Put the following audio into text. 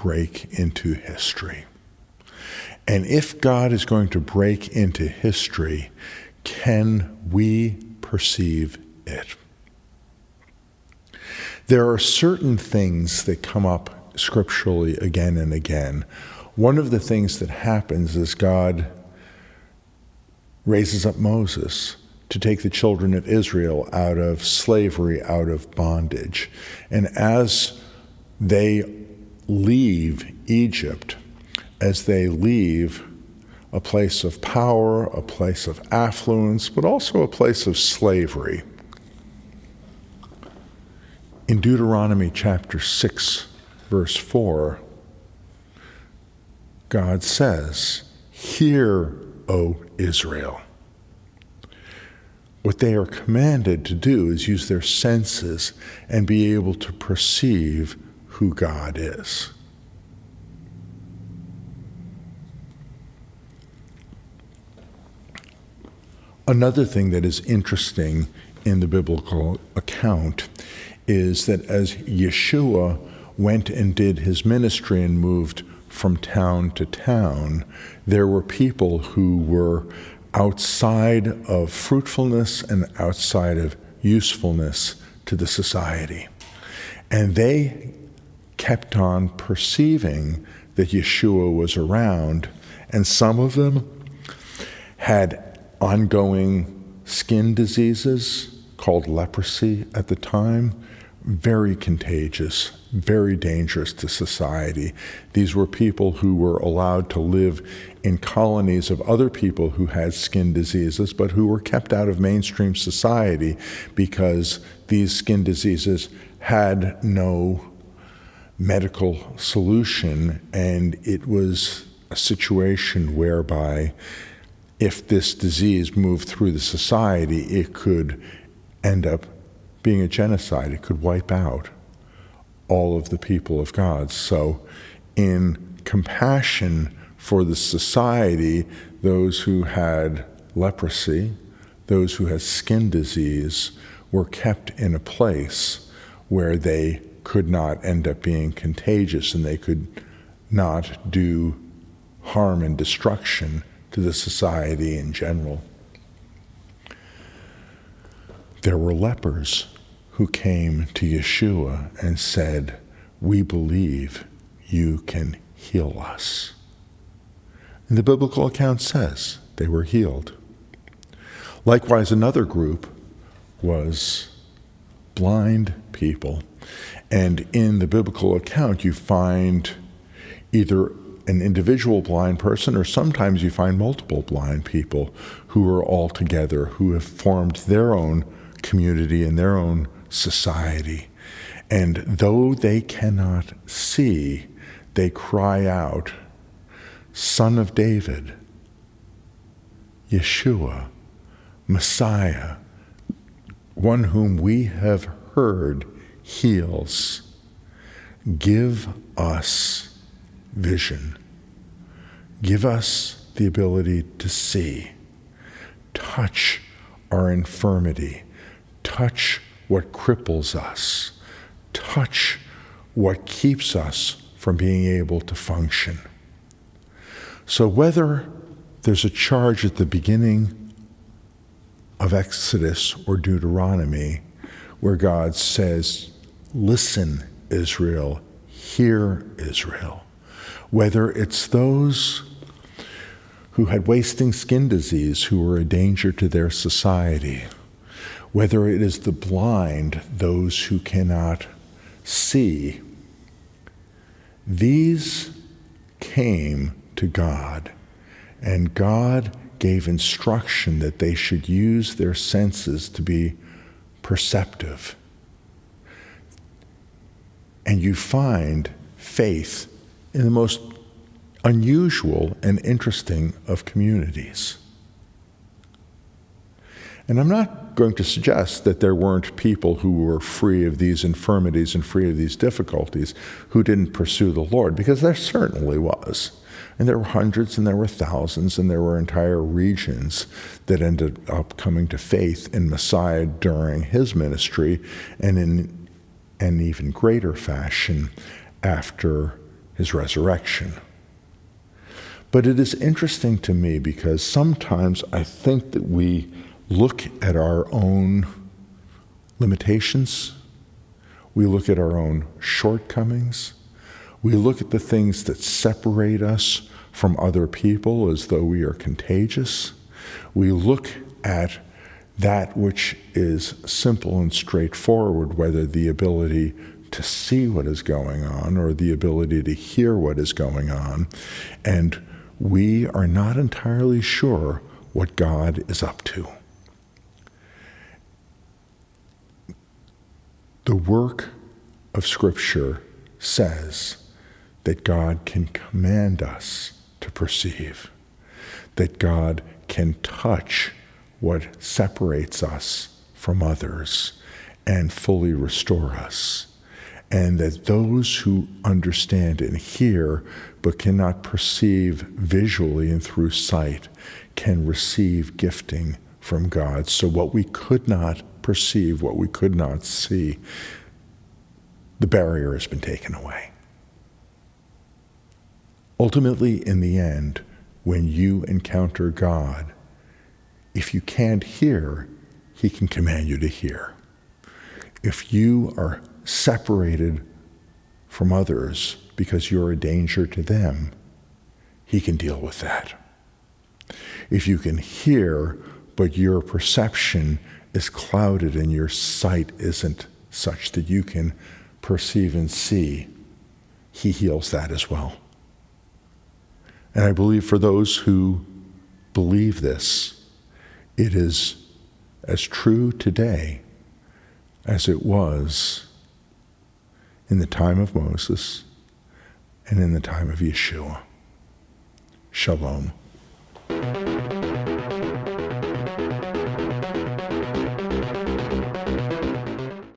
break into history. And if God is going to break into history, can we perceive it? There are certain things that come up scripturally again and again. One of the things that happens is God raises up Moses to take the children of Israel out of slavery, out of bondage. And as they leave Egypt, as they leave a place of power, a place of affluence, but also a place of slavery, in Deuteronomy chapter 6, verse 4, God says, "Hear, O Israel." What they are commanded to do is use their senses and be able to perceive who God is. Another thing that is interesting in the biblical account is that as Yeshua went and did his ministry and moved from town to town, there were people who were outside of fruitfulness and outside of usefulness to the society. And they kept on perceiving that Yeshua was around, and some of them had ongoing skin diseases called leprosy at the time, very contagious, very dangerous to society. These were people who were allowed to live in colonies of other people who had skin diseases, but who were kept out of mainstream society because these skin diseases had no medical solution, and it was a situation whereby if this disease moved through the society, it could end up being a genocide. It could wipe out all of the people of God. So in compassion for the society, those who had leprosy, those who had skin disease, were kept in a place where they could not end up being contagious and they could not do harm and destruction to the society in general. There were lepers who came to Yeshua and said, "We believe you can heal us." And the biblical account says they were healed. Likewise, another group was blind people. And in the biblical account, you find either an individual blind person, or sometimes you find multiple blind people who are all together, who have formed their own community and their own society. And though they cannot see, they cry out, "Son of David, Yeshua, Messiah, one whom we have heard heals, give us vision. Give us the ability to see. Touch our infirmity. Touch what cripples us. Touch what keeps us from being able to function." So whether there's a charge at the beginning of Exodus or Deuteronomy where God says, "Listen, Israel, hear, Israel," whether it's those who had wasting skin disease who were a danger to their society, whether it is the blind, those who cannot see, these came to God, and God gave instruction that they should use their senses to be perceptive. And you find faith in the most unusual and interesting of communities. And I'm not going to suggest that there weren't people who were free of these infirmities and free of these difficulties who didn't pursue the Lord, because there certainly was. And there were hundreds and there were thousands and there were entire regions that ended up coming to faith in Messiah during his ministry, and in an even greater fashion after his resurrection. But it is interesting to me because sometimes I think that we look at our own limitations, we look at our own shortcomings, we look at the things that separate us from other people as though we are contagious. We look at that which is simple and straightforward, whether the ability to see what is going on or the ability to hear what is going on, and we are not entirely sure what God is up to. The work of Scripture says that God can command us to perceive, that God can touch what separates us from others and fully restore us, and that those who understand and hear but cannot perceive visually and through sight can receive gifting from God. So what we could not perceive, what we could not see, the barrier has been taken away. Ultimately, in the end, when you encounter God, if you can't hear, he can command you to hear. If you are separated from others because you're a danger to them, he can deal with that. If you can hear, but your perception is clouded and your sight isn't such that you can perceive and see, he heals that as well. And I believe for those who believe this, it is as true today as it was in the time of Moses and in the time of Yeshua. Shalom.